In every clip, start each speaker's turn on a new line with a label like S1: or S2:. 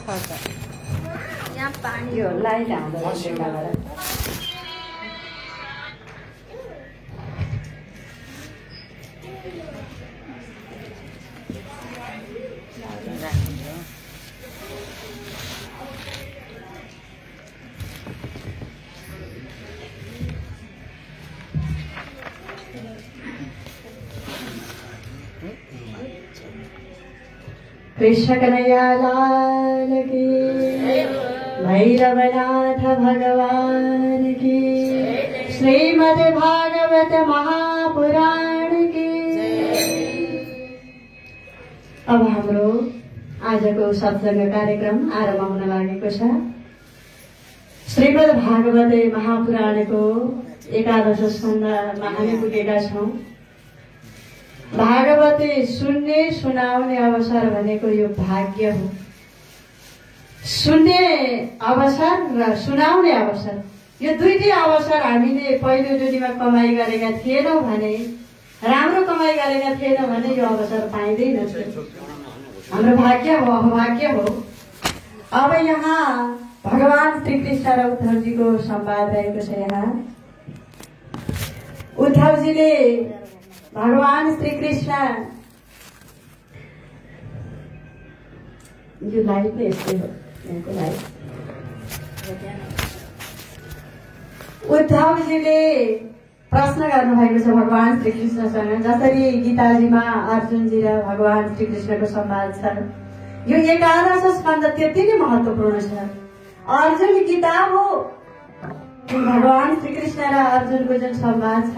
S1: यहाँ पानी
S2: यो लाइट आउँदो रहेछ कृष्ण कन्हैया लाल की, भैरवनाथ भगवान की, श्रीमद् भागवत महापुराण की। अब हाम्रो आजको सत्संग कार्यक्रम आरम्भ हुन लागेको छ। श्रीमद् भागवत महापुराणको 11 स्कन्धमा हामी पुगेका छौं। भागवत सुन्ने सुनाउने अवसर भनेको यो भाग्य हो। सुन्ने अवसर र सुनाउने अवसर, यो दुईटै अवसर हामीले पहिलो जोडीमा कमाई गरेका थिएनौं भने, राम्रो कमाई गरेका थिएनौं भने यो अवसर पाइँदैन थियो। हाम्रो भाग्य हो, अभाग्य हो। अब यहाँ भगवान श्री कृष्ण र उद्धवजीको संवाद रहेको छ। यहाँ उद्धवजीले भगवान श्री कृष्ण, यो लाइट नै यस्तै हो, यहाँको लाइट। उद्धवजीले प्रश्न गर्नुभएको छ भगवान श्री कृष्णसँग। जसरी गीताजीमा अर्जुनजी र भगवान श्री कृष्णको संवाद छ, यो 11 स्कन्ध त्यति नै महत्वपूर्ण छ। अर्जुन गीता हो, भगवान श्री कृष्ण र अर्जुनको जुन संवाद छ,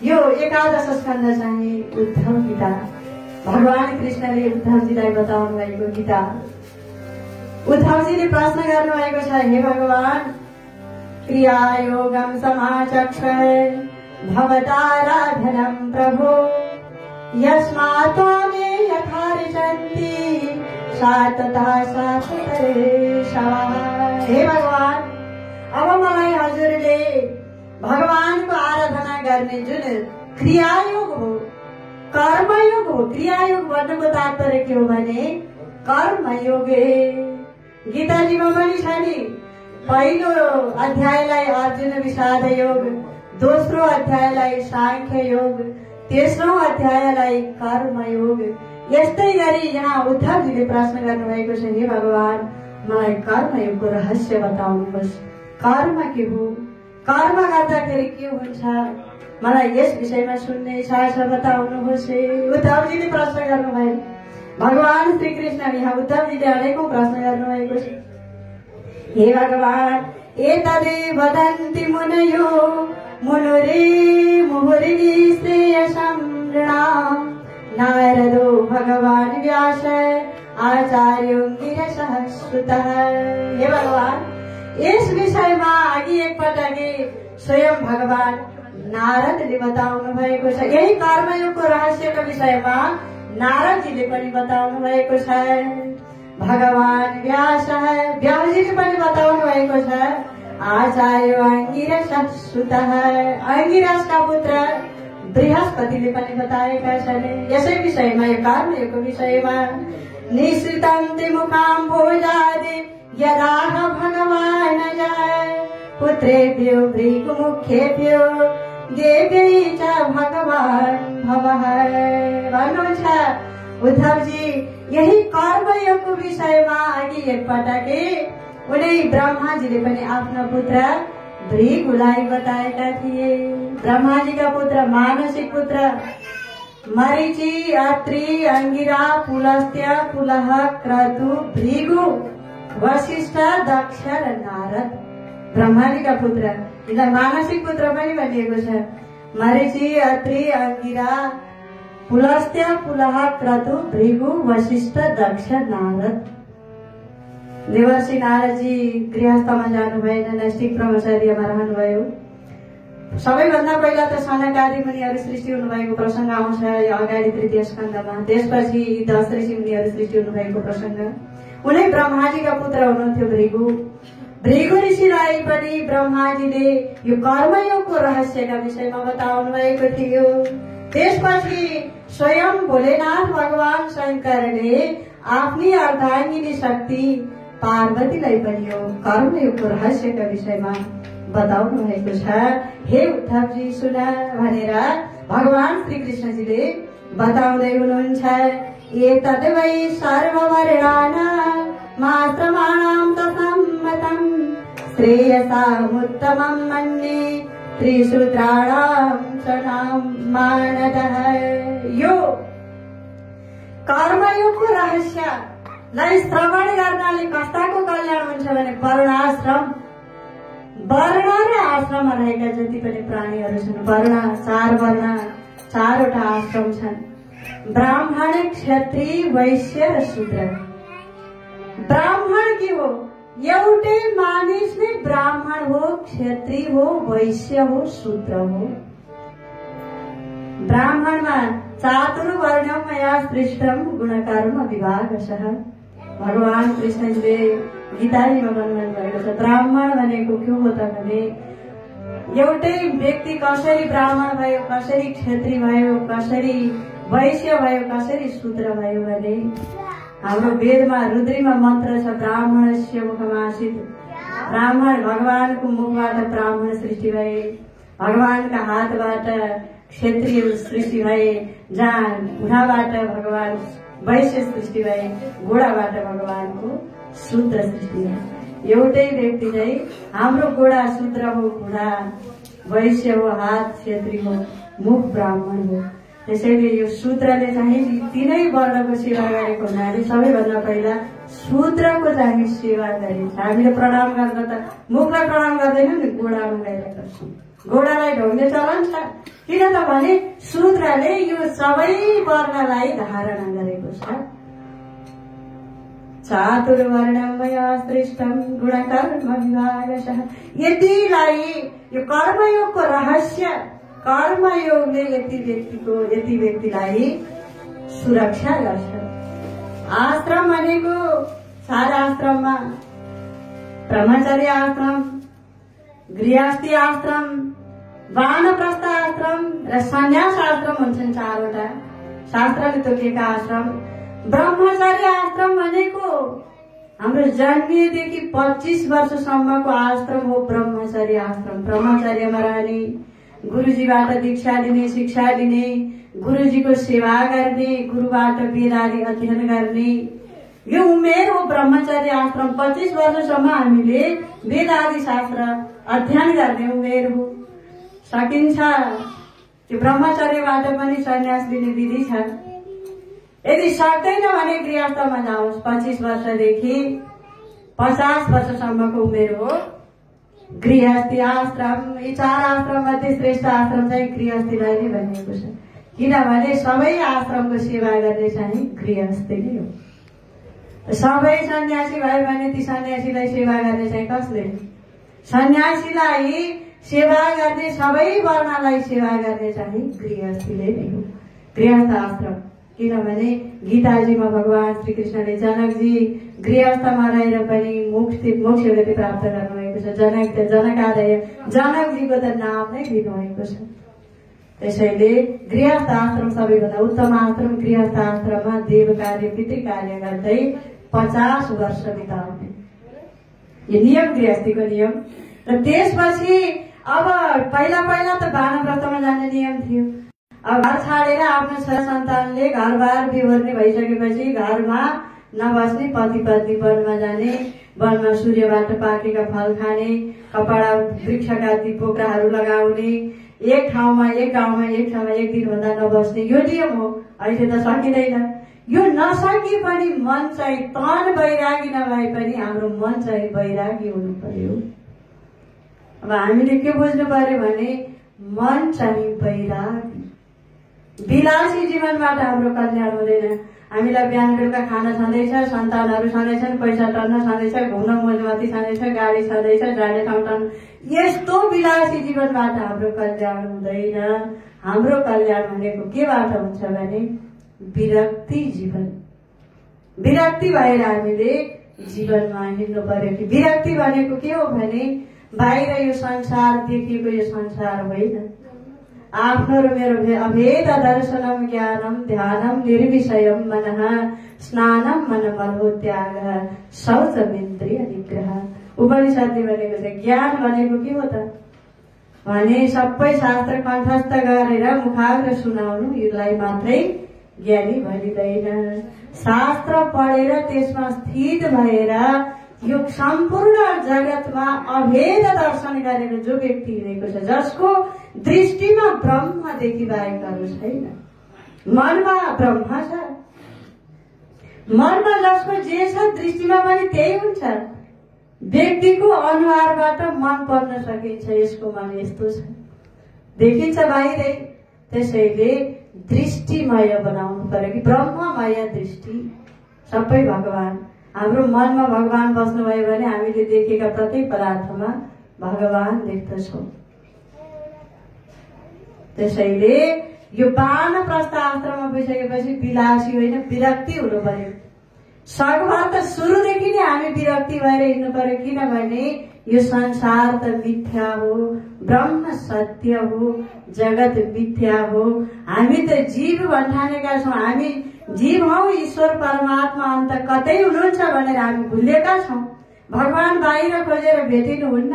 S2: यो 11 स्कन्ध चाहिँ उद्धव गीता, भगवान कृष्णले उद्धवजीलाई बताउनु भएको गीता। उद्धवजीले प्रश्न गर्नुभएको छ, हे भगवान, क्रियायोगम समाचक्ष भवताराधनम प्रभो, यस्मात् मे यथार्चन्ति सातता सातरेशवा। हे भगवान, अब मलाई हजुरले भगवानको आराधना गर्ने जुन क्रियायोग हो, कर्मयोग हो। क्रियायोग भन्नुको तात्पर्य के हो भने कर्मयोग। गीताजीमा पनि छ नि, पहिलो अध्यायलाई अर्जुन विषाद योग, दोस्रो अध्यायलाई सांख्य योग, तेस्रो अध्यायलाई कर्मयोग। यस्तै गरी यहाँ उद्धवजीले प्रश्न गर्नुभएको छ, हे भगवान, मलाई कर्मयोगको रहस्य बताउनुहोस्। कर्म के हो, कर्म गर्दाखेरि के हुन्छ, मलाई यस विषयमा सुन्ने इच्छा छ, बताउनुहोस्। उद्धवजीले प्रश्न गर्नुभयो। भगवान श्री कृष्ण यहाँ उद्धवजीले अनेकौं प्रश्न गर्नुभएको छ। हे भगवान, एतदे वदन्ति मुनयो मुनुरे मुहुर्हि श्रेयसं नृणाम्, नारदो भगवान व्यास आचार्यो गिरसः श्रुतः। हे भगवान, यस विषयमा अघि एकपटक स्वयं भगवान नारदले बताउनु भएको छ। यही कर्मयोगको रहस्यको विषयमा नारदजीले पनि बताउनु भएको छ। भगवान व्यासजीले पनि बताउनु भएको छ। आचार्य अंगिरसः श्रुतः, अंगिरसका पुत्र बृहस्पतिले पनि बताएका छन्। यसै विषयमा, यो कर्मयोगको विषयमा, निश्रितन्ति मुखाम भोजादि यदाह भगवान जाय, पुत्रेभ्यो भृगुमुखेभ्यो देव्यै च भगवान भवः। भन्नुहुन्छ उद्धवजी, यही कर्मयोगको विषयमा अघि एकपटक उनै ब्रह्माजीले पनि आफ्नो पुत्र भृगुलाई बताएका थिए। ब्रह्माजीका पुत्र, मानसिक पुत्र मरीचि, अत्रि, अंगिरा, पुलस्त्य, पुलह, क्रतु, भृगु, वशिष्ठ, दक्ष र नारद ब्रह्माजीका पुत्र। यिनलाई मानसिक पुत्र पनि भनिएको छ। मरीचि, अत्रि, अंगिरा, पुलस्त्य, पुलह, क्रतु, भृगु, वशिष्ठ, दक्ष, नारद। देवर्षि नारदजी गृहस्थमा जानु भएन, नैष्ठिक ब्रह्मचर्यमा रहनुभयो। सबैभन्दा पहिला त सनकादि मुनिहरू सृष्टि हुनुभएको प्रसंग आउँछ अगाडि 3 स्कन्धमा। त्यसपछि 10 ऋषि मुनिहरू सृष्टि हुनुभएको प्रसंग। उनै ब्रह्माजीका पुत्र हुनुहुन्थ्यो भृगु। भृगु ऋषिलाई पनि ब्रह्माजीले यो कर्मयोगको रहस्यका विषयमा बताउनु भएको थियो। त्यसपछि स्वयं भोलेनाथ भगवान शंकरले आफ्नी अर्धांगिनी शक्ति पार्वतीलाई पनि यो कर्मयोगको रहस्यका विषयमा बताउनु भएको छ। हे उद्धवजी सुन भनेर भगवान श्री कृष्णजीले बताउँदै हुनुहुन्छ। एतद् वै सर्ववर्णानां मात्रमाणां तसम्मतं श्रेयसामुत्तमं मन्ये त्रिसूत्राणां शरणं मानदः। यो कर्मयोगको रहस्यलाई श्रवण गर्नाले कस्ताको कल्याण हुन्छ भने वर्णाश्रम, वर्ण र आश्रममा रहेका जति पनि प्राणीहरू छन्, वर्ण चारवटा आश्रम छन्, ब्राह्मण, क्षत्रिय, वैश्य र शूद्र। ब्राह्मण के हो? एउटै मानिस नै ब्राह्मण हो, क्षत्रिय हो, वैश्य हो, शूद्र हो। ब्राह्मणमा चातुर्वर्ण्यं मया सृष्टं गुणकर्म विभागशः। भगवान कृष्णजीले गीताजीमा भन्नु भएको छ। ब्राह्मण भनेको के हो त भने एउटै व्यक्ति कसरी ब्राह्मण भयो, कसरी क्षत्रिय भयो, कसरी वैश्य भयो, कसरी शूद्र भयो भने हाम्रो वेदमा रुद्रीमा मन्त्र छ, ब्राह्मणस्य मुखमासीत्। ब्राह्मण भगवानको मुखबाट ब्राह्मण सृष्टि भए, भगवानका हातबाट क्षत्रिय सृष्टि भए, जहाँ घुँडाबाट भगवान वैश्य सृष्टि भए, घोडाबाट भगवानको शूद्र सृष्टि भए। एउटै व्यक्ति चाहिँ हाम्रो घोडा शूद्र हो, घुँडा वैश्य हो, हात क्षत्रिय हो, मुख ब्राह्मण हो। त्यसैले यो शूद्रले चाहिँ तीनै वर्णको सेवा गरेको हुनाले सबैभन्दा पहिला शूद्रको चाहिँ सेवा गरिन्छ। हामीले प्रणाम गर्न त मुखलाई प्रणाम गर्दैनौँ नि, घोडामा गएर गर्छौँ। घोडालाई ढोग्ने चलन छ, किन त भने शूद्रले यो सबै वर्णलाई धारणा गरेको छ। चातुर्वर्ण्यं मया सृष्टं गुणकर्म विभागशः। यतिलाई यो कर्मयोगको रहस्य, कर्मयोगले यति व्यक्तिलाई सुरक्षा गर्छ। आश्रम भनेको 4 आश्रममा ब्रह्मचर्य आश्रम, गृहस्थी आश्रम, वानप्रस्थ आश्रम र सन्यास आश्रम हुन्छन्। 4वटा शास्त्रले तोकेका आश्रम। ब्रह्मचर्य आश्रम भनेको हाम्रो जन्मिएदेखि 25 वर्षसम्मको आश्रम हो ब्रह्मचर्य आश्रम। ब्रह्मचर्यमा रहने, गुरुजीबाट दीक्षा लिने, शिक्षा लिने, गुरुजीको सेवा गर्ने, गुरुबाट वेद आदि अध्ययन गर्ने, यो उमेर हो ब्रह्मचर्य आश्रम। 25 वर्षसम्म हामीले वेद आदि शास्त्र अध्ययन गर्ने उमेर हो। सकिन्छ त्यो ब्रह्मचर्यबाट पनि सन्यास लिने विधि छ। यदि सक्दैन भने गृहस्थमा जाओस्। 25 वर्षदेखि 50 वर्षसम्मको उमेर हो गृहस्थी आश्रम। यी 4 आश्रम मध्ये श्रेष्ठ आश्रम चाहिँ गृहस्थीलाई नै भनिएको छ, किनभने सबै आश्रमको सेवा गर्ने चाहिँ गृहस्थी नै हो। सबै सन्यासी भयो भने ती सन्यासीलाई सेवा गर्ने चाहिँ कसले? सन्यासीलाई सेवा गर्ने, सबै वर्णलाई सेवा गर्ने चाहिँ गृहस्थीले नै हो, गृहस्थ आश्रम। किनभने गीताजीमा भगवान श्री कृष्णले जनकजी गृहस्थमा रहेर पनि मोक्ष गति प्राप्त गर्नुभएको छ। जनकजीको त नाम नै दिनुभएको छ। त्यसैले गृहस्थ आश्रम सबैभन्दा उत्तम आश्रम। गृहस्थ आश्रममा देव कार्य, पितृ कार्य गर्दै 50 वर्ष बिताउने यो नियम, गृहस्थीको नियम। र त्यसपछि अब पहिला त वानप्रस्थमा जाने नियम थियो। अब घर छाडेर आफ्नो छोरा सन्तानले घरबार बिहोर्ने भइसकेपछि घरमा नबस्ने, पति पत्नी वनमा जाने, वनमा सूर्यबाट पाकेका फल खाने, कपडा वृक्षका ती पोखराहरू लगाउने, एक ठाउँमा एक दिनभन्दा नबस्ने, यो नियम हो। अहिले त सकिँदैन। यो नसके पनि मन चाहिँ तन वैरागी नभए पनि हाम्रो मन चाहिँ वैरागी हुनु पर्यो। अब हामीले के बुझ्नु पर्यो भने मन चाहिँ वैरागी। विलासी जीवनबाट हाम्रो कल्याण हुँदैन। हामीलाई बिहान बेलुका खाना छँदैछ, सन्तानहरू छँदैछन्, पैसा टर्न छँदैछ, घुम्न मोजमती छँदैछ, गाडी छँदैछ, जाने ठाउँ टर्न, यस्तो विलासी जीवनबाट हाम्रो कल्याण हुँदैन। हाम्रो कल्याण भनेको केबाट हुन्छ भने विरक्ति जीवन। विरक्ति भएर हामीले जीवनमा हिँड्नु पर्यो। कि विरक्ति भनेको के हो भने बाहिर यो संसार देखिएको यो संसार होइन, आफ्नो र मेरो अभेद दर्शनम ज्ञानम ध्यानम निर्विषयम मनः स्नानम मनमलो त्याग शौचमिन्द्रिय निग्रह। उपनिषदले भनेको छ ज्ञान भनेको के हो त भने सबै शास्त्र कण्ठस्थ गरेर मुखाग्र सुनाउनु यसलाई मात्रै ज्ञानी भनिँदैन। शास्त्र पढेर त्यसमा स्थित भएर यो सम्पूर्ण जगतमा अभेद दर्शन गरेर जो व्यक्ति हिँडेको छ जसको दृष्टिमा ब्रह्मदेखि बाहेक अरू छैन, मनमा ब्रह्म छ, मनमा जसको जे छ दृष्टिमा पनि त्यही हुन्छ। व्यक्तिको अनुहारबाट मन पर्न सकिन्छ यसको मन यस्तो छ, देखिन्छ बाहिरै। त्यसैले दृष्टिमय बनाउनु पर्यो कि ब्रह्ममय दृष्टि। सबै भगवान हाम्रो मनमा भगवान बस्नुभयो भने हामीले देखेका प्रत्येक पदार्थमा भगवान देख्दछौँ। त्यसैले यो वानप्रस्थ आश्रममा पुगिसकेपछि विलासी होइन विरक्ति हुनु पर्यो। सकभर त सुरुदेखि नै हामी विरक्ति भएर हिँड्नु पर्यो, किनभने यो संसार त मिथ्या हो, ब्रह्म सत्य हो, जगत मिथ्या हो। हामी त जीव भन्ठानेका छौँ, हामी जीव हौ, ईश्वर परमात्मा अन्त कतै हुनुहुन्छ भनेर हामी भुलेका छौँ। भगवान बाहिर खोजेर भेटिनुहुन्न।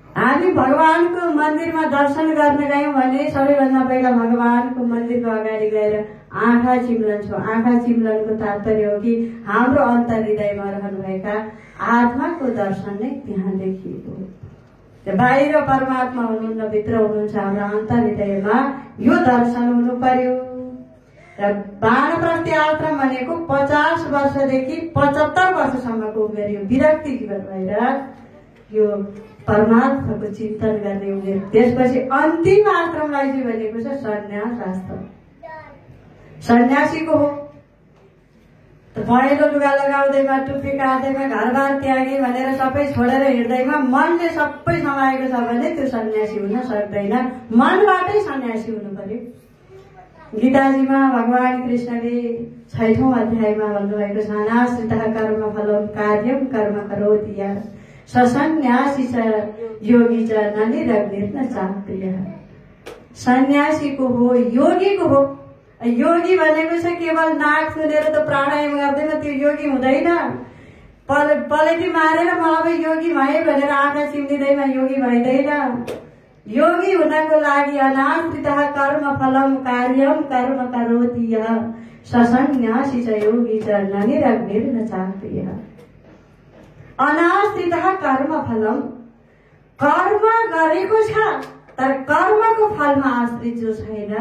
S2: हामी भगवानको मन्दिरमा दर्शन गर्न गयौं भने सबैभन्दा पहिला भगवानको मन्दिरको अगाडि गएर आँखा चिम्लन्छौँ। आँखा चिम्लनको तात्पर्य हो कि हाम्रो अन्तर हृदयमा रहनुभएका आत्माको दर्शन नै त्यहाँ देखिएको। बाहिर परमात्मा हुनुहुन्न, भित्र हुनुहुन्छ हाम्रो अन्तर हृदयमा, यो दर्शन हुनु पर्यो। र वानप्रस्थ आश्रम भनेको 50 वर्षदेखि 75 वर्षसम्मको उमेर, यो विरक्ति जीवन भएर यो परमात्माको चिन्तन गर्ने उमेर। त्यसपछि अन्तिम आश्रमलाई चाहिँ भनेको छ सन्यास आश्रम। सन्यासीको हो पहेँलो लुगा लगाउँदैमा, टुप्पी काट्दैमा, घरबार त्यागे भनेर सबै छोडेर हिँड्दैमा मनले सबै समाएको छ भने त्यो सन्यासी हुन सक्दैन। मनबाटै सन्यासी हुनु पर्यो। गीताजीमा भगवान कृष्णले 6औं अध्यायमा भन्नुभएको छ अनाश्रितः कर्म फलम कार्यम कर्म करोति यः सन्यासी च योगी च न निरग्निर्न चाप्रियः। सन्यासीको हो, योगीको हो। योगी भनेको छ केवल नाक सुनेर त प्राणायाम गर्दैन, त्यो योगी हुँदैन। पलेटी मारेर म अब योगी भए भनेर आँखा चिम्लिँदैमा योगी भइँदैन। योगी हुनको लागि अनाश्रितः कर्म फलम कार्यम कर्म करोति यः सन्यासी च योगी च न निरग्निर्न चाप्रियः। अनाश्रितः कर्म फलम, कर्म गरेको छ तर कर्मको फलमा आश्रित जो छैन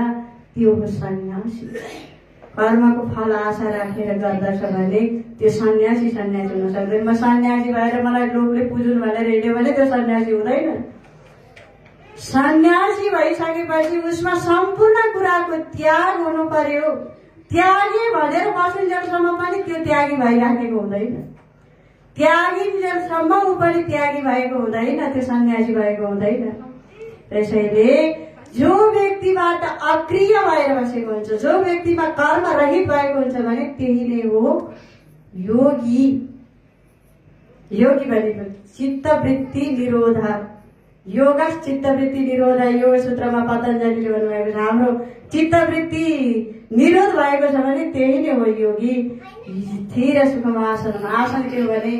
S2: त्यो हो सन्यासी। कर्मको फल आशा राखेर गर्दछ भने त्यो सन्यासी हुन सक्दैन। म सन्यासी भएर मलाई लोकले पुजुन् भनेर हिँड्यो भने त्यो सन्यासी हुँदैन। सन्यासी भइसकेपछि उसमा सम्पूर्ण कुराको त्याग हुनु पर्यो। त्यागी भनेर बसुन्जेलसम्म पनि त्यो त्यागी भइराखेको हुँदैन। त्यागीजेलसम्म ऊ पनि त्यागी भएको हुँदैन, त्यो सन्यासी भएको हुँदैन। त्यसैले जो व्यक्तिबाट अक्रिय भएर बसेको हुन्छ, जो व्यक्तिमा कर्म रहित भएको हुन्छ भने त्यही नै हो योगी। योगी भनेको चित्तवृत्ति निरोध, योग चित्तवृत्ति निरोध। योग सूत्रमा पतञ्जलिले भन्नुभएको छ हाम्रो चित्तवृत्ति निरोध भएको छ भने त्यही नै हो योगी। स्थिर सुखम आसनम, आसन के हो भने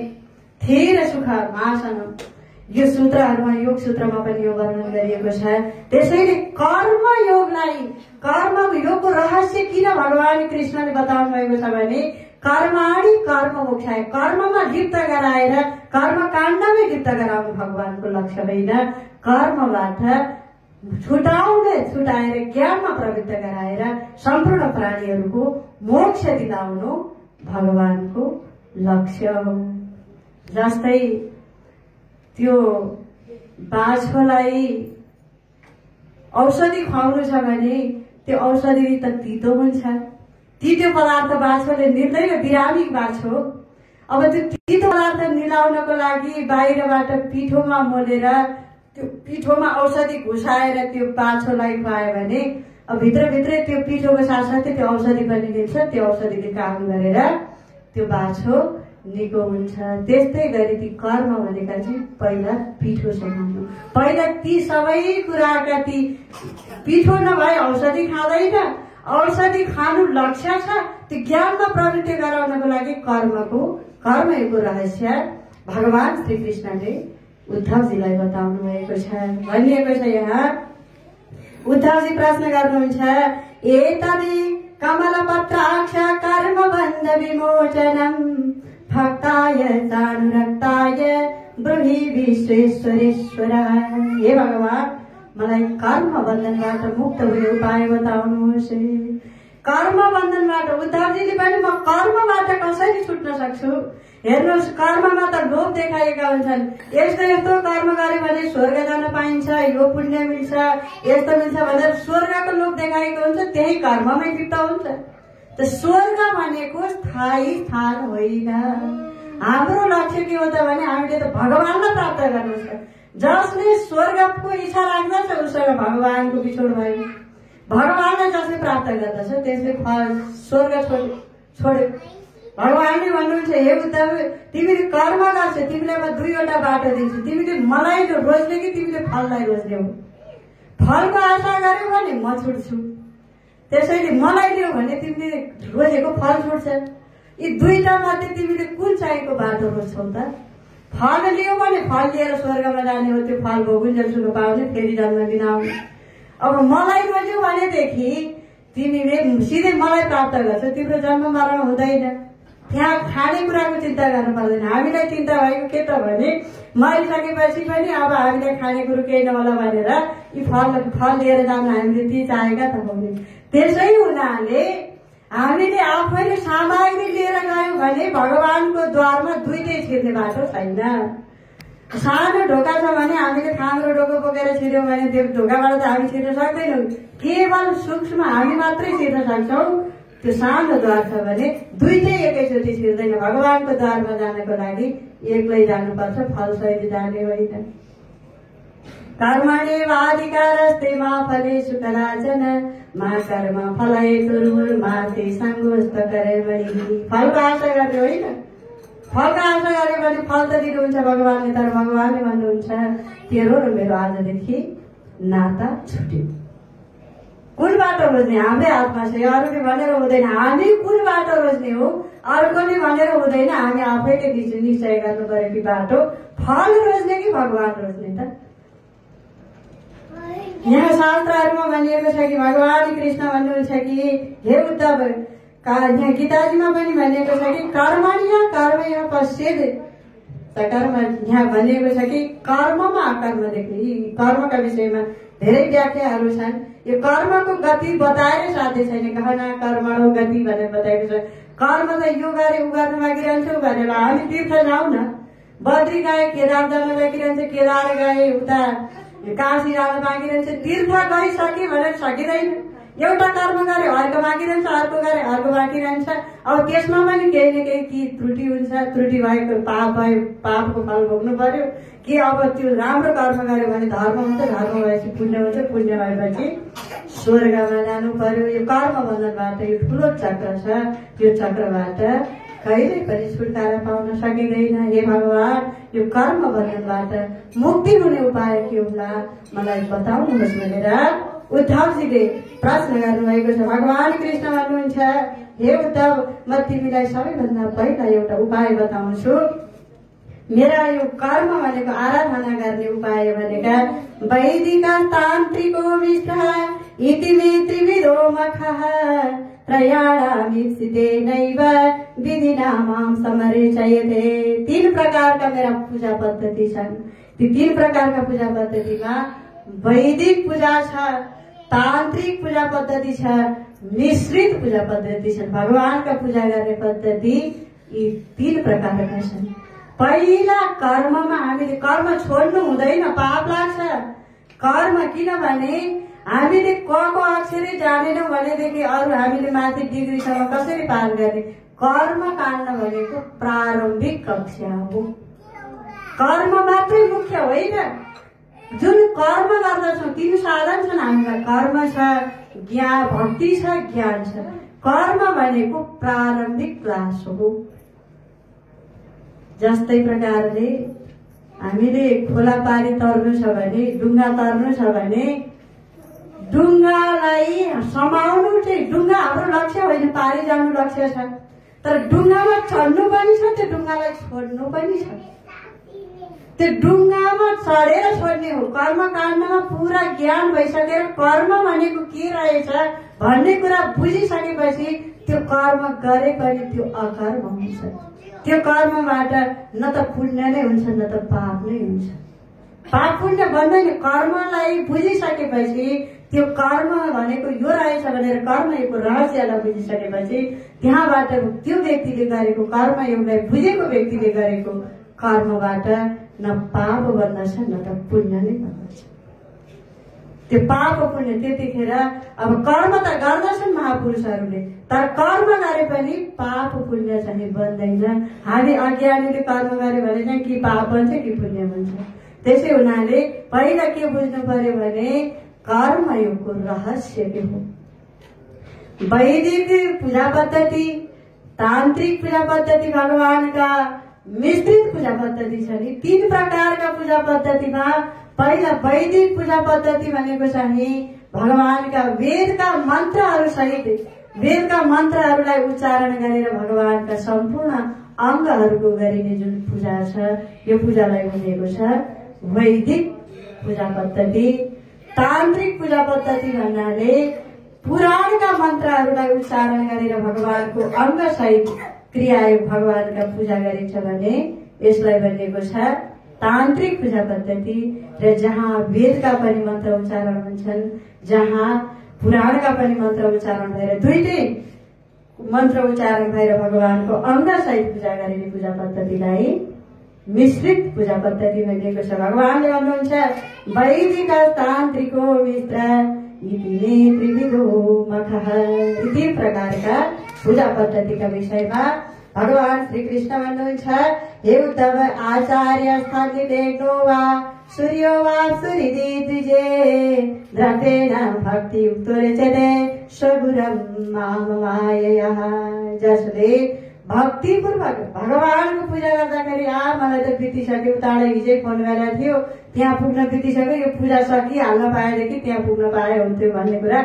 S2: स्थिर सुख आसनम। यो सूत्रहरूमा योग सूत्रमा पनि यो वर्णन गरिएको छ। त्यसैले कर्म योगलाई, कर्म योगको रहस्य किन भगवान कृष्णले बताउनु भएको छ भने कर्माणि कर्म मोक्षाय, कर्ममा लिप्त गराएर कर्म काण्डमै लिप्त गराउनु भगवानको लक्ष्य होइन। कर्मबाट छुटाएर ज्ञानमा प्रवृत्त गराएर सम्पूर्ण प्राणीहरूको मोक्ष दिलाउनु भगवानको लक्ष्य हो। जस्तै त्यो बाछोलाई औषधि खुवाउनु छ भने त्यो औषधि त तितो हुन्छ, तितो पदार्थ बाछोले निल्दैन, बिरामी बाछो। अब त्यो तितो पदार्थ निलाउनको लागि बाहिरबाट पिठोमा मोलेर त्यो पिठोमा औषधि घुसाएर त्यो बाछोलाई खुवायो भने अब भित्रभित्रै त्यो पिठोको साथसाथै त्यो औषधि पनि निल्छ। त्यो औषधिले काम गरेर त्यो बाछो निको हुन्छ। त्यस्तै गरी ती कर्म भनेका चाहिँ पहिला पिठो समाउनु। पहिला ती सबै कुराका ती पिठो नभए औषधि खाँदैन। औषधि खानु लक्ष्य छ, त्यो ज्ञानमा प्रवृत्ति गराउनको लागि कर्मको रहस्य भगवान श्री कृष्णले उद्धवजीलाई बताउनु भएको छ। भनिएको छ यहाँ, उद्धवजी प्रश्न गर्नुहुन्छ, एतदि कमलपत्राक्ष कर्मबन्ध विमोचनम् भक्ताय चानुरक्ताय ब्रूहि विश्वेश्वरेश्वर। हे भगवान, मलाई कर्म बन्धनबाट मुक्त हुने उपाय बताउनुहोस्। कर्म बन्धनबाट उद्धवजीले पनि म कर्मबाट कसरी छुट्न सक्छु? हेर्नुहोस्, कर्ममा त लोभ देखाएका हुन्छन्। यस्तो यस्तो कर्म गरे भने स्वर्ग जान पाइन्छ, यो पुण्य मिल्छ, यस्तो मिल्छ भनेर स्वर्गको लोभ देखाएको हुन्छ, त्यही कर्ममै लिप्त हुन्छ। त स्वर्ग भनेको स्थायी स्थान होइन। हाम्रो लक्ष्य के हो त भने हामीले त भगवानलाई प्राप्त गर्नु छ। जसले स्वर्गको इच्छा राख्दछ उसँग भगवानको बिछोड भयो। भगवानलाई जसले प्राप्त गर्दछ त्यसले स्वर्ग छोड्यो। भगवानले भन्नुहुन्छ, हे उद्धव, तिमीले कर्म गर्छ, तिमीलाई म दुईवटा बाटो दिन्छु। तिमीले मलाई रोज्ने कि तिमीले फललाई रोज्ने हो। फलको आशा गर्यौ भने म छुट्छु, त्यसैले मलाई लियो भने तिमीले रोजेको फल छुट्छ। यी दुईटा मध्ये तिमीले कुन चाहिएको बाटो रोज्छौ त? फल लियो भने फल लिएर स्वर्गमा जाने हो, त्यो फल भोगुन्जेल सुख पाउने, फेरि जन्म दिन आउने। अब मलाई रोज्यौ भनेदेखि तिमीले सिधै मलाई प्राप्त गर्छौ, तिम्रो जन्म मरण हुँदैन। त्यहाँ खानेकुराको चिन्ता गर्नु पर्दैन। हामीलाई चिन्ता भएको के त भने मरिसकेपछि पनि अब हामीलाई खानेकुरो केही नहोला भनेर यी फल लिएर जान हामीले ती चाहेका त हुने। त्यसै हुनाले हामीले आफैले सामग्री लिएर गयौँ भने भगवानको द्वारमा दुईटै छिर्ने बाटो छैन। सानो ढोका छ भने हामीले खाम्रो ढोको बोकेर छिर्यौँ भने त्यो ढोकाबाट त हामी छिर्न सक्दैनौँ। केवल सूक्ष्म हामी मात्रै छिर्न सक्छौँ। त्यो सानो द्वार छ भने दुईटै एकैचोटि छिर्दैन। भगवानको द्वारमा जानको लागि एक्लै जानुपर्छ, फलसहित जाने होइन। कर्मण्येवाधिकारस्ते मा फलेषु कदाचन मा कर्म फलहेतुर्भुर् मा ते सङ्गोऽस्त कर्मणि। फलको आशा गर्ने होइन। फलको आशा गरे भने फल त दिनुहुन्छ भगवानले, तर भगवानले भन्नुहुन्छ, तेरो र मेरो आजदेखि नाता छुट्यो। कुन बाटो रोज्ने हाम्रै हातमा छ। अरूले भनेर हुँदैन। हामी कुन बाटो रोज्ने हो, अर्कोले भनेर हुँदैन। हामी आफैले निश्चय गर्नु पर्यो कि बाटो फल रोज्ने कि भगवान रोज्ने त। यहाँ शास्त्रहरूमा भनिएको छ कि भगवान कृष्ण भन्नुहुन्छ कि हे उद्धव, यहाँ गीताजीमा पनि भनिएको छ कि कर्मण्य पश्चिद कर्म। यहाँ भनिएको छ कि कर्ममा अकर्म देख्ने। यी कर्मका विषयमा धेरै व्याख्याहरू छन्। यो कर्मको गति बताएर साध्य छैन। गहना कर्मणो गति भनेर बताएको छ। कर्म त यो गरे उ गर्न बाँकी रहन्छौ भनेर हामी तीर्थ जाउँ न, बद्री गए, केदार जान बाँकी रहन्छ, केदार गए, उता काशी जान बाँकी रहन्छ। तीर्थ गरिसके भनेर सकिँदैन। एउटा कर्म गरे अर्को बाँकी रहन्छ, अर्को गरे अर्को बाँकी रहन्छ। अब त्यसमा पनि केही न केही त्रुटि हुन्छ। त्रुटि भएको पाप भयो, पापको फल भोग्नु पर्यो। कि अब त्यो राम्रो कर्म गर्यो भने धर्म हुन्छ, धर्म भएपछि पुण्य हुन्छ, पुण्य भएपछि स्वर्गमा जानु पर्यो। यो कर्म बन्धनबाट यो ठुलो चक्र छ। यो चक्रबाट कहिले पनि छुटकारा पाउन सकिँदैन। हे भगवान, यो कर्म बन्धनबाट मुक्ति हुने उपाय के होला मलाई बताउनुहोस् भनेर उद्धवजीले प्रश्न गर्नुभएको छ। भगवान कृष्ण भन्नुहुन्छ, हे उद्धव, म तिमीलाई सबैभन्दा पहिला एउटा उपाय बताउँछु। मेरा यो कर्म भनेको आराधना गर्ने उपाय भनेका वैदिक तान्त्रिको मिष्ठ इति मे त्रिविधो मखः त्रयाणामीप्सिते नैव विधिना मां समरेचयते। 3 प्रकारका मेरा पूजा पद्धति छन्। ती 3 प्रकारका पूजा पद्धतिमा वैदिक पूजा छ, तान्त्रिक पूजा पद्धति छ, मिश्रित पूजा पद्धति छन्। भगवानका पूजा गर्ने पद्धति यी 3 प्रकारका छन्। पहिला कर्ममा हामीले कर्म छोड्नु हुँदैन, पाप लाग्छ। कर्म किनभने हामीले क को अक्षरै जानेनौँ भनेदेखि अरू हामीले माथि डिग्रीसम्म कसरी पार गर्ने? कर्म काण्ड भनेको प्रारम्भिक कक्षा हो। कर्म मात्रै मुख्य होइन। जुन कर्म गर्दछौँ तीन साधन छन् हामीमा। कर्म छ, ज्ञान भक्ति छ, ज्ञान छ। कर्म भनेको प्रारम्भिक क्लास हो। जस्तै प्रकारले हामीले खोला पारी तर्नु छ भने, डुङ्गा तर्नु छ भने डुङ्गालाई समाउनु चाहिँ डुङ्गा हाम्रो लक्ष्य होइन, पारी जानु लक्ष्य छ। तर डुङ्गामा चढ्नु पनि छ, त्यो डुङ्गालाई छोड्नु पनि छ। त्यो डुङ्गामा चढेर छोड्ने हो। कर्मकाण्डमा पुरा ज्ञान भइसकेर कर्म भनेको के रहेछ भन्ने कुरा बुझिसकेपछि त्यो कर्म गरे पनि त्यो अकर्म हुन्छ। त्यो कर्मबाट न त पुण्य नै हुन्छ न त पाप नै हुन्छ। पाप पुण्य भन्दैन, कर्मलाई बुझिसकेपछि त्यो कर्म भनेको यो रहेछ भनेर कर्मको रहस्यलाई बुझिसकेपछि त्यहाँबाट त्यो व्यक्तिले गरेको कर्मयोगलाई बुझेको व्यक्तिले गरेको कर्मबाट न पाप बन्दछ न त पुण्य नै बन्दछ। त्यो पाप पुण्य त्यतिखेर अब कर्म त गर्दछन् महापुरुषहरूले, तर कर्म गरे पनि पाप पुण्य चाहिँ बन्दैन। हामी अज्ञानीले कर्म गरे भने चाहिँ कि पाप बन्छ कि पुण्य बन्छ। त्यसै हुनाले पहिला के बुझ्नु पर्यो भने कर्मयोगको रहस्य के हो। वैदिक पूजा पद्धति, तान्त्रिक पूजा पद्धति, भगवानका मिश्रित पूजा पद्धति छ नि। 3 प्रकारका पूजा पद्धतिमा पहिला वैदिक पूजा पद्धति भनेको चाहिँ भगवानका वेदका मन्त्रहरू सहित वेदका मन्त्रहरूलाई उच्चारण गरेर भगवानका सम्पूर्ण अङ्गहरूको गरिने जुन पूजा छ यो पूजालाई भनेको छ वैदिक पूजा पद्धति। तान्त्रिक पूजा पद्धति भन्नाले पुराणका मन्त्रहरूलाई उच्चारण गरेर भगवानको अङ्ग सहित क्रियायोग भगवानका पूजा गरिन्छ भने यसलाई भनेको छ तान्त्रिक पूजा पद्धति। र जहाँ वेदका पनि मन्त्र उच्चारण हुन्छन्, जहाँ पुराणका पनि मन्त्र उच्चारण भएर दुईटै मन्त्र उच्चारण भएर भगवानको अङ्ग सहित पूजा गरिने पूजा पद्धतिलाई मिश्रित पूजा पद्धति भनिएको छ। भगवानले भन्नुहुन्छ वैदिक तान्त्रिको मिश्र इति त्रिविधो मखः। यी प्रकारका पूजा पद्धतिका विषयमा भगवान श्री कृष्ण भन्नुहुन्छ हे उद्धव आचार्य स्थान देख्नु वा सूर्यो वा सूर्यदि द्विजे द्रव्येण भक्ति युक्तो रचते स्वगुरं माम मायया। जसले भक्तिपूर्वक भगवानको पूजा गर्दाखेरि मलाई त बितिसक्यो, उताले हिजै फोन गरेर थियो त्यहाँ पुग्न बितिसक्यो, यो पूजा सकिहाल्न पाएदेखि त्यहाँ पुग्न पाए हुन्थ्यो भन्ने कुरा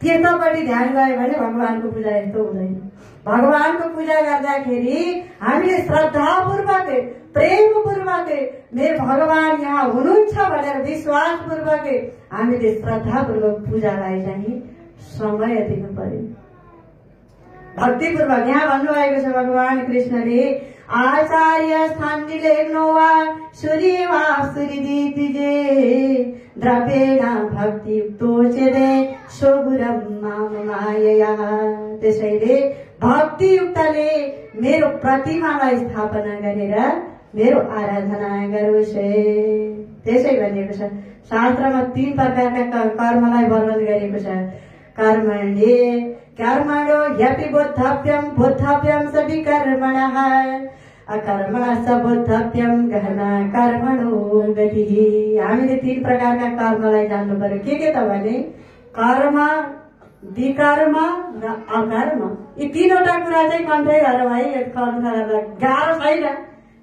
S2: त्यतापट्टि ध्यान गयो भने भगवानको पूजा यस्तो हुँदैन। भगवानको पूजा गर्दाखेरि हामीले श्रद्धापूर्वक प्रेमपूर्वक मेरो भगवान यहाँ हुनुहुन्छ भनेर विश्वासपूर्वक हामीले श्रद्धापूर्वक पूजालाई चाहिँ समय दिनु पर्यो। भक्तिपूर्वक यहाँ भन्नुभएको छ भगवान कृष्णले आचार्य स्थानले लेख्नु वा सूर्य वा सूर्यदि द्विजे द्रव्येण भक्ति युक्तोच्यते स्वगुरं माम मायया। त्यसैले भक्तियुक्तले मेरो प्रतिमालाई स्थापना गरेर मेरो आराधना गरोस्। त्यसै भनिएको छ शास्त्रमा 3 प्रकारका कर्मलाई वर्णन गरेको छ। कर्मणो ह्यपि बोद्धव्यं स विकर्मणः अकर्मणश्च बोद्धव्यं गहना कर्मणो गतिः। हामीले 3 प्रकारका कर्मलाई जान्नु पर्यो। के त भने कर्म, विकर्म र अकर्म। यी 3वटा कुरा चाहिँ कन्ठै गरौँ है। कर्म गर्दा गाह्रो छैन।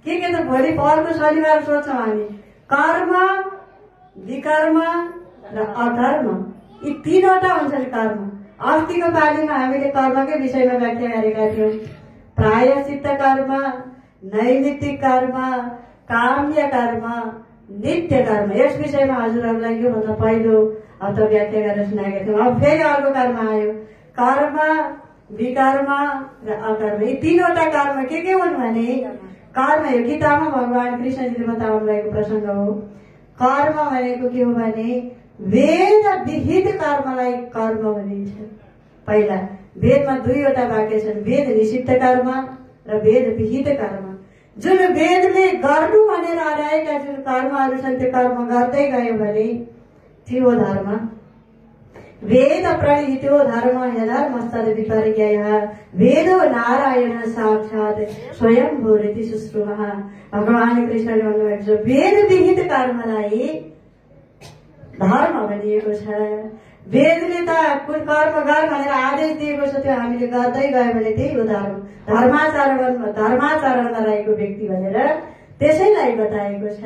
S2: के त भोलि पर्को शनिबार सोच्छौँ हामी। कर्म, विकर्म र अकर्म यी 3वटा हुन्छन् कर्म। अस्तिको पालीमा हामीले कर्मकै विषयमा व्याख्या गरेका थियौँ। प्रायश्चित्त कर्म, नैमित्तिक कर्म, काम्य कर्म, नित्य कर्म। यस विषयमा हजुरहरूलाई योभन्दा पहिलो हप्ता व्याख्या गरेर सुनाएका थियौँ। अब फेरि अर्को कर्म आयो। कर्म, विकर्म र अकर्म यी 3वटा कर्म के हुन् भने कर्म यो गीतामा भगवान कृष्णजीले बताउनु भएको प्रसङ्ग हो। कर्म भनेको के हो भने वेद विहित कर्मलाई कर्म भनिन्छ। पहिला वेदमा 2वटा वाक्य छन्, वेद निषिद्ध कर्म र वेद विहित कर्म। जुन वेदले गर्नु भनेर हराएका जुन कर्महरू छन् त्यो कर्म गर्दै गयो भने त्यो धर्म। वेद प्रणीतो धर्म यधर्मस्तद विपर्ययः वेदो नारायण साक्षात् स्वयंभूरिति सुश्रुमः। भगवान कृष्णले भन्नुभएको छ वेद विहित कर्मलाई धर्म भनिएको छ। वेदले त कुन कर्म गर भनेर आदेश दिएको छ, त्यो हामीले गर्दै गयो भने त्यही हो धर्माचरणमा रहेको व्यक्ति भनेर त्यसैलाई बताएको छ।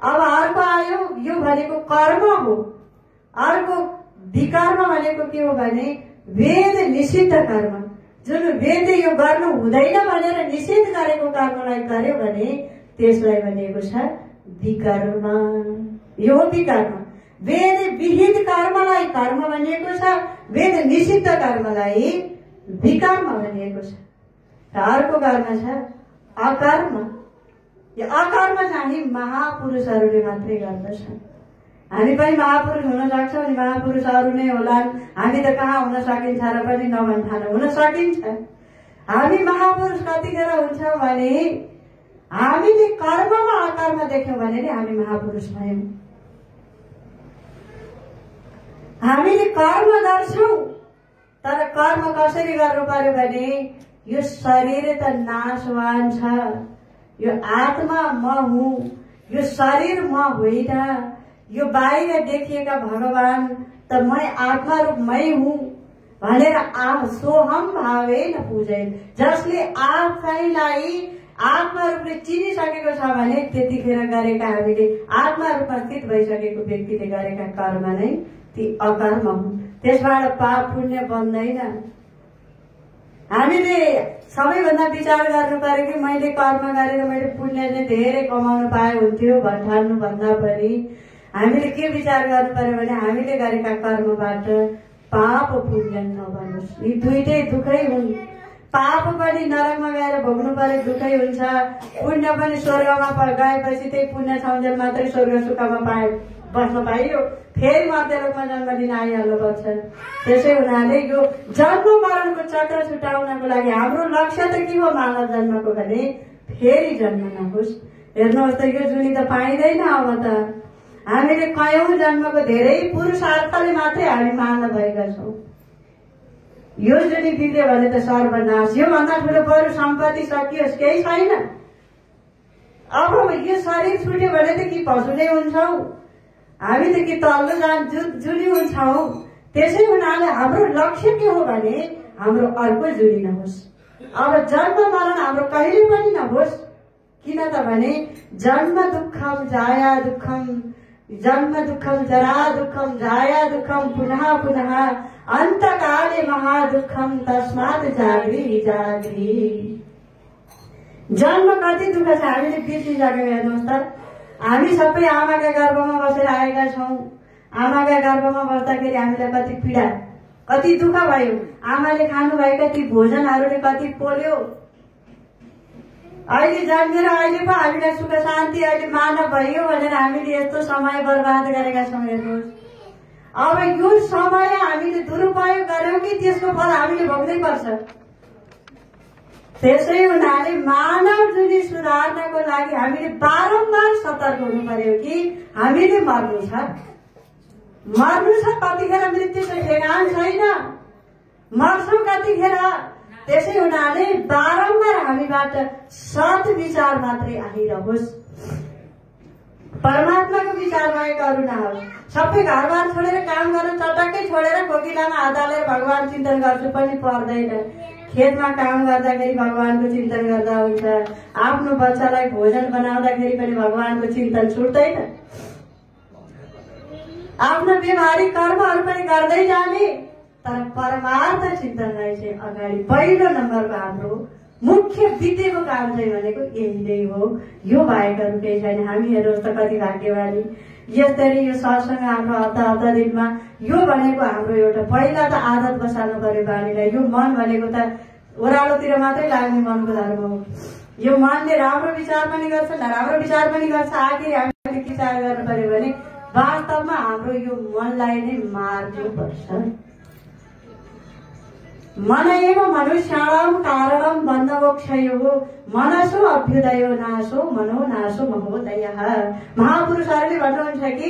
S2: अब अर्को आयो, यो भनेको कर्म हो। अर्को विकर्म भनेको के हो भने वेद निषिद्ध कर्म, जुन वेदले यो गर्नु हुँदैन भनेर निषेध गरेको कर्मलाई गर्यो भने त्यसलाई भनिएको छ विकर्म। यो हो विकर्म। वेद विहित कर्मलाई कर्म भनिएको छ, वेद निषिद्ध कर्मलाई विकर्म भनिएको छ। र अर्को कर्म छ अकर्म। यो अकर्म चाहिँ महापुरुषहरूले मात्रै गर्दछन्। हामी पनि महापुरुष हुन सक्छौँ नि, महापुरुषहरू नै होलान्, हामी त कहाँ हुन सकिन्छ र पनि नभन्ठान हुन सकिन्छ। हामी महापुरुष कतिखेर हुन्छौँ भने हामीले कर्ममा अकर्म देख्यौँ भने नि हामी महापुरुष भयौँ। हामीले कर्म गर्छौँ, तर कर्म कसरी गर्नु पर्यो भने यो शरीर त नाशवान छ, यो आत्मा म हुँ, यो शरीर म होइन, यो बाहिर देखिएका भगवान त म आत्मा रूप मै हुँ भनेर सोहम भावेन पूजै, जसले आफैलाई आत्मा रूपले चिनिसकेको छ भने त्यतिखेर गरेका हामीले आत्मा रूपमा स्थित भइसकेको व्यक्तिले गरेका कर्म नै ती अकर्म हुन्। त्यसबाट पाप पुण्य बन्दैन। हामीले सबैभन्दा विचार गर्नु पर्यो कि मैले कर्म गरेर मैले पुण्य चाहिँ धेरै कमाउनु पाए हुन्थ्यो भन्ठान्नु भन्दा पनि हामीले के विचार गर्नु पर्यो भने हामीले गरेका कर्मबाट पाप पुण्य नबनोस्। यी दुईटै दुःखै हुन्। पाप पनि नरकमा गएर भोग्नु पर्यो, दुःखै हुन्छ। पुण्य पनि स्वर्गमा गएपछि त्यही पुण्य छाउन्जेल मात्रै स्वर्ग सुखमा बस्न पाइयो, फेरि मध्यलोकमा जन्म लिन आइहाल्नु पर्छ। त्यसै हुनाले यो जन्म मरणको चक्र छुटाउनको लागि हाम्रो लक्ष्य त के हो मानव जन्मको भने फेरि जन्म नहोस्। हेर्नुहोस् त यो जुनी त पाइँदैन। अब त हामीले कयौं जन्मको धेरै पुरुषार्थले मात्रै हामी मानव भएका छौँ। यो जुनी बित्यो भने त सर्वनाश। यो भन्दा ठुलो बरु सम्पत्ति सकियोस् केही छैन। अब यो शरीर छुट्यो भने त कि पशु नै हुन्छौँ, हामी त कि तल्लो जुनी हुन्छौँ। त्यसै हुनाले हाम्रो लक्ष्य के हो भने हाम्रो अर्को जुनी नहोस्। अब जन्म मरण हाम्रो कहिले पनि नहोस्। किन त भने जन्म दुःखम जाया दुःखम, जन्म दुःखम जरा दुःखम जाया दुःखम पुनः पुनः अन्तकाले महादुःखम तस्मात् जागृ जागृ। जन्म कति दुःख छ हामीले बिर्सिसक्यौँ। हेर्नुहोस् त, हामी सबै आमाका गर्भमा बसेर आएका छौँ। आमाका गर्भमा बस्दाखेरि हामीलाई कति पीडा कति दुःख भयो। आमाले खानुभएका ती भोजनहरूले कति पोल्यो। अहिले जन्मेर अहिले पो हामीलाई सुख शान्ति अहिले मानव भइयो भनेर हामीले यस्तो समय बर्बाद गरेका छौँ। हेर्नुहोस्, अब यो समय हामीले दुरुपयोग गर्यौं कि त्यसको फल हामीले भोग्नै पर्छ। त्यसै हुनाले मानव जुनी सुधार्नको लागि हामीले बारम्बार सतर्क हुनु पर्यो कि हामीले मर्नु छ। कतिखेर मृत्यु ठेगान छैन, मर्छौं कतिखेर। त्यसै हुनाले बारम्बार हामीबाट सत् विचार मात्रै आइरहोस्, परमात्माको विचार बाहेक अरू नहोस्। सबै घरबार छोडेर काम गर्न चटक्कै छोडेर कोकिलामा हात हालेर भगवान चिन्तन गर्छु पनि पर्दैन। खेतमा काम गर्दाखेरि भगवानको चिन्तन गर्दा हुन्छ। आफ्नो बच्चालाई भोजन बनाउँदाखेरि पनि भगवानको चिन्तन छुट्दैन। आफ्नो व्यवहारिक कर्महरू पनि गर्दै जाने, तर परमार्थ चिन्तनलाई चाहिँ अगाडि पहिलो नम्बरको हाम्रो मुख्य बितेको काम चाहिँ भनेको यही नै हो। यो बाहेक अरू केही छैन। हामी हेर्नुहोस् त कति भाग्यवानी। यसरी यो सत्संग हाम्रो हप्ता दिनमा यो भनेको हाम्रो एउटा पहिला त आदत बसाल्नु पर्यो बानीलाई। यो मन भनेको त ओह्रालोतिर मात्रै लाग्ने मनको धर्म हो। यो मनले राम्रो विचार पनि गर्छ, नराम्रो विचार पनि गर्छ। आखिर हामीले विचार गर्नु पर्यो भने वास्तवमा हाम्रो यो मनलाई नै मार्नु पर्छ। मन एव मनुष्याणां कारणं बन्धमोक्षयोः मनसो अभ्युदयो नाशो मनो नाशो महोदयः। महापुरुषहरूले भन्नुहुन्छ कि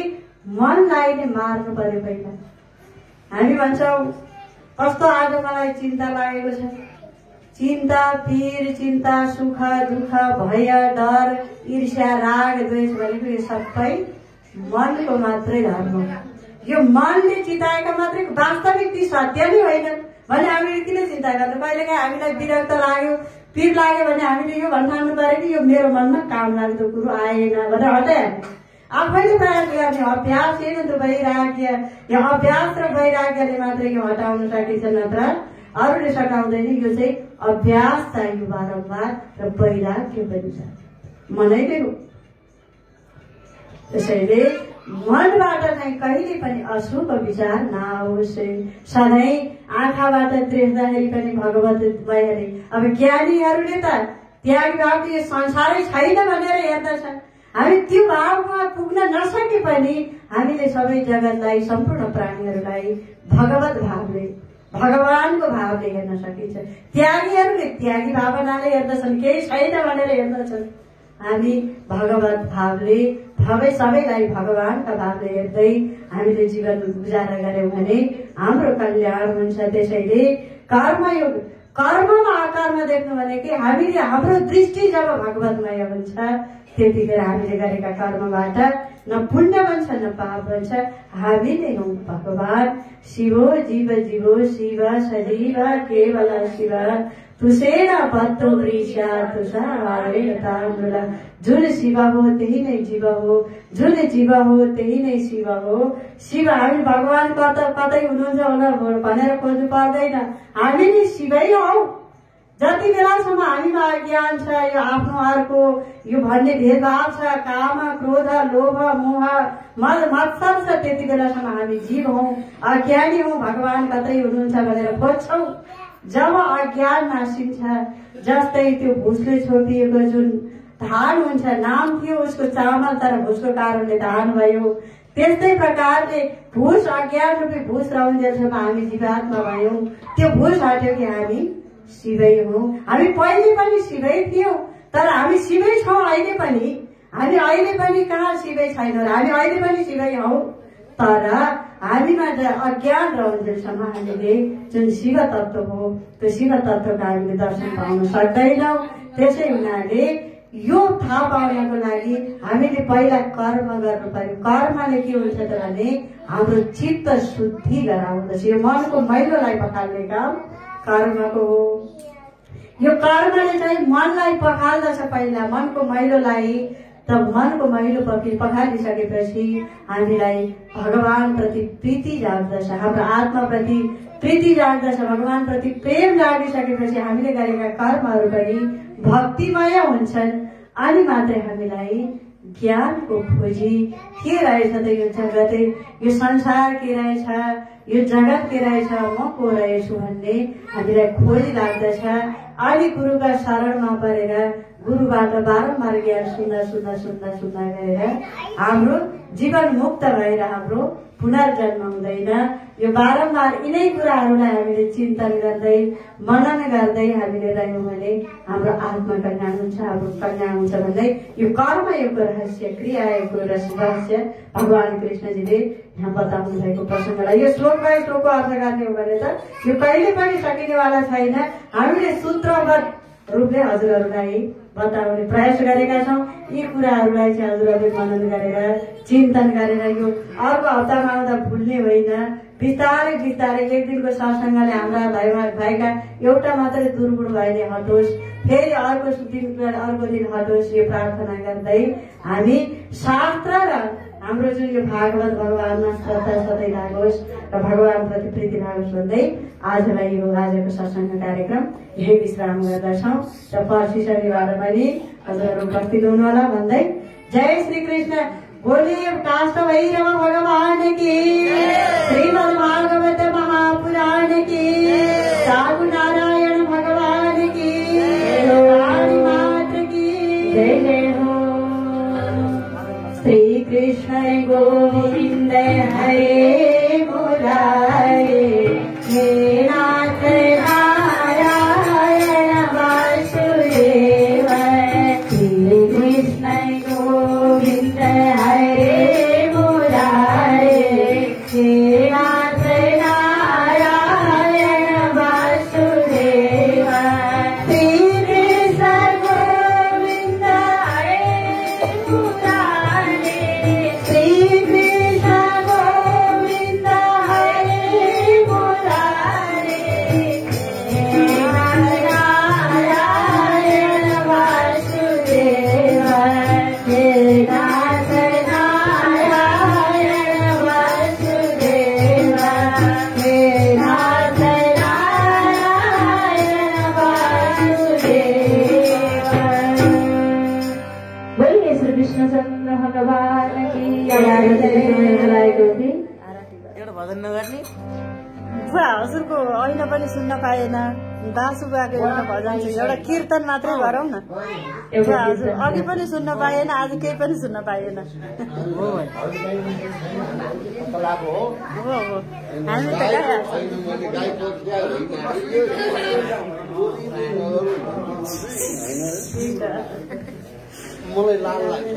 S2: मनलाई नै मार्नु पर्यो पहिला। हामी भन्छौँ कस्तो आज मलाई चिन्ता लागेको छ। चिन्ता पीर, चिन्ता सुख दुःख भय डर ईर्ष्या राग द्वेष भनेको यो सबै मनको मात्रै धर्म हो। यो मनले चिताएका मात्रै वास्तविक ती सत्य नै होइन भने हामीले किन चिन्ता गर्नु। कहिलेकाहीँ हामीलाई विरक्त लाग्यो, पीर लाग्यो भने हामीले यो भन्नु पर्यो कि यो मेरो मनमा काम लाग्दो कुरो आएन भनेर हटाइहाल्ने। आफैले प्रयास गर्ने अभ्यास वैराग्य, यो अभ्यास र वैराग्यले मात्रै यो हटाउन सकिन्छ, नत्र अरूले सकाउँदैन। यो चाहिँ अभ्यास चाहियो बारम्बार र वैराग्य पनि चाहियो, मनैले हो। त्यसैले मनबाट चाहिँ कहिले पनि अशुभ विचार नआओस्। सधैँ आँखाबाट देख्दाखेरि पनि भगवत भइहाले। अब ज्ञानीहरूले त त्याग भाव यो संसारै छैन भनेर हेर्दछन्। हामी त्यो भावमा पुग्न नसके पनि हामीले सबै जगतलाई, सम्पूर्ण प्राणीहरूलाई भगवत भावले, भगवानको भावले हेर्न सकिन्छ। त्यागीहरूले त्यागी भावनाले हेर्दछन्, केही छैन भनेर हेर्दछन्। हामी भगवत भावले, सबैलाई भगवानका भावले हेर्दै हामीले जीवन गुजारा गर्यौं भने हाम्रो कल्याण हुन्छ। त्यसैले कर्मयोग, कर्ममा अकर्म देख्नु भनेको हामीले, हाम्रो दृष्टि जब भगवतमय हुन्छ त्यतिखेर हामीले गरेका कर्मबाट न पुण्य बन्छ न पाप बन्छ। हामी नै हौ भगवान। शिवो जीव जीवो शिव सजीव केवल शिव तुसेन पत्तो वृषा तुषारेण ताम्बूल। जुन शिव हो त्यही नै जीव हो, जुन जीव हो त्यही नै शिव हो। शिव हामी भगवान कतै हुनुहुन्छ होला भनेर खोज्नु पर्दैन, हामी नै शिवै हौ। जति बेलासम्म हामीमा अज्ञान छ, यो आफ्नो अर्को यो भन्ने भेदभाव छ, काम क्रोध लोभ मोह मद मत्सर छ, त्यति बेलासम्म हामी जीव हौ, अज्ञानी हौ, भगवान कतै हुनुहुन्छ भनेर खोज्छौ। जब अज्ञान नासिन्छ, जस्तै त्यो भुसले छोपिएको जुन धान हुन्छ, नाम थियो उसको चामल तर भुसको कारणले धान भयो, त्यस्तै प्रकारले भुस, अज्ञान रूपी भुस रहन्जेलसम्म हामी जीवात्मा भयौं। त्यो भुस हट्यो कि हामी शिवै हौ। हामी पहिले पनि शिवै थियौं, तर हामी शिवै छौं अहिले पनि। हामी अहिले पनि कहाँ शिवै छैनौं, हामी अहिले पनि शिवै हौ। तर हामीमा अज्ञान रहन्जेलसम्म हामीले जुन शिव तत्व हो त्यो शिव तत्वको हामीले दर्शन पाउन सक्दैनौं। त्यसै हुनाले यो थाहा पाउनको लागि हामीले पहिला कर्म गर्नु पर्यो। कर्मले के हुन्छ त भने हाम्रो चित्त शुद्धि गराउँदछ। यो मनको मैलोलाई पखाल्ने काम कर्मको हो। यो कर्मले चाहिँ मनलाई पखाल्दछ। पहिला मनको मैलोलाई, तब मनको मैलो पखालिसकेपछि हामीलाई भगवान प्रति प्रीति जाग्दछ, हाम्रो आत्मा प्रति प्रीति जाग्दछ, भगवान प्रति प्रेम जागिसकेपछि हामीले गरेका कर्महरू पनि भक्तिमय हुन्छन्। अनि मात्रै हामीलाई ज्ञानको खोजी के रहेछ त, यो जगतै, यो संसार के रहेछ, यो जगत के रहेछ, म को रहेछु भन्ने हामीलाई खोजी लाग्दछ। अनि गुरुका शरणमा परेर गुरुबाट बारम्बार ज्ञान सुन्दा गरेर हाम्रो जीवन मुक्त भएर हाम्रो पुनर्जन्म हुँदैन। यो बारम्बार यिनै कुराहरूलाई हामीले चिन्तन गर्दै मनन गर्दै हामीले रह्यौं भने हाम्रो आत्मा कल्याण हुन्छ, हाम्रो कल्याण हुन्छ भन्दै यो कर्मयोगको रहस्य, क्रियायोगको रहस्य भगवान कृष्णजीले यहाँ बताउनु भएको प्रसङ्गलाई यो श्लोकको अर्थ गर्ने हो भने त यो कहिले पनि सकिनेवाला छैन। हामीले सूत्रबद्ध रूपले हजुरहरूलाई बताउने प्रयास गरेका छौं। यी कुराहरूलाई चाहिँ हजुरहरूले मनन गरेर चिन्तन गरेर यो अर्को हप्तामा आउँदा भुल्ने होइन। बिस्तारै एक दिनको सत्सङ्गले हाम्रा भएका एउटा मात्रै दुर्गुण भएले हटोस्, फेरि अर्को दिन हटोस्, यो प्रार्थना गर्दै हामी शास्त्र र हाम्रो जुन यो भागवत भगवानमा श्रद्धा सधैँ लागोस् र भगवान प्रति प्रीति लागोस् भन्दै आजलाई यो आजको सत्सङ्ग कार्यक्रम यही विश्राम गर्दछौं र पर्सि शनिबार पनि हजुरहरू उपस्थित हुनुहोला भन्दै जय श्री कृष्ण। बोलिए काष्ठ भैरव भगवान की, श्रीमद् भागवत महापुराण की, साधु नारायण भगवान की, काली माता की जय जय हो। श्री कृष्ण गोविंद हरे मुरारे, हे नाथ नारायण वासुदेव। श्री कृष्ण गोविंद हरे मुरारे, हे नाथ नारायण वासुदेव। श्री कृष्ण गोविंद हरे मुरारे, श्री कृष्ण गोविंद कृष्णचन्द्र भगवान की लागेको थिएँ।
S1: एउटा भजन नगर्ने बुवा हजुरको ऐना पनि सुन्न पाएन। दासुबाको एउटा भजन छ, एउटा कीर्तन मात्रै गरौँ न। बुवा हजुर अघि पनि सुन्न पाएन, आज केही पनि सुन्न पाएन। हो हामी त
S3: मलाई लाल लाग्छ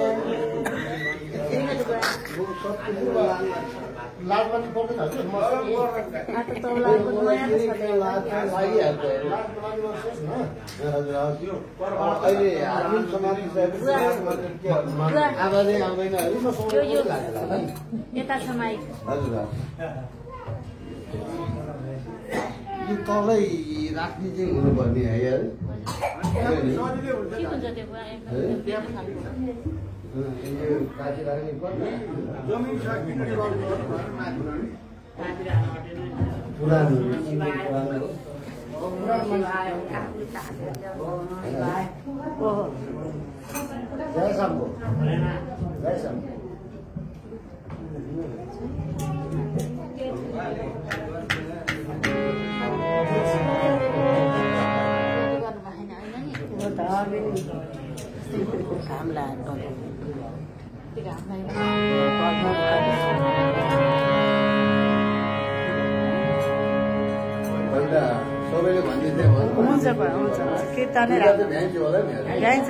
S3: लाल पनि पर्दैन अहिले हामी समाज आवाजै आउँदैन
S1: यता समय
S3: हजुर यो तलै राख्ने चाहिँ हुनुपर्ने है सबैले भनिदिँदै
S1: हुन्छ कीर्तनै भ्याइन्छ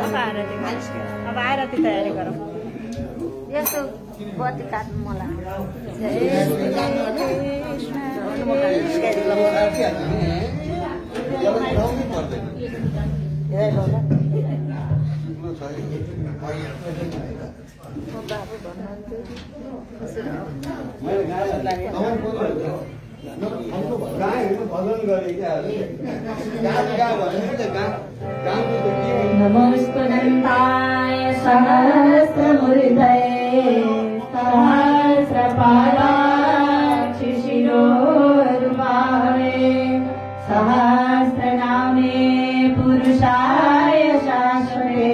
S1: अब आरती तयारी गरौँ।
S4: यसो बत्ती काट्नु मलाई
S2: नमोस्तुनन्ताय सहस्रमूर्धये सहस्रपादाक्षि शिरोरुबाहे सहस्रनामे पुरुषाय शाश्वते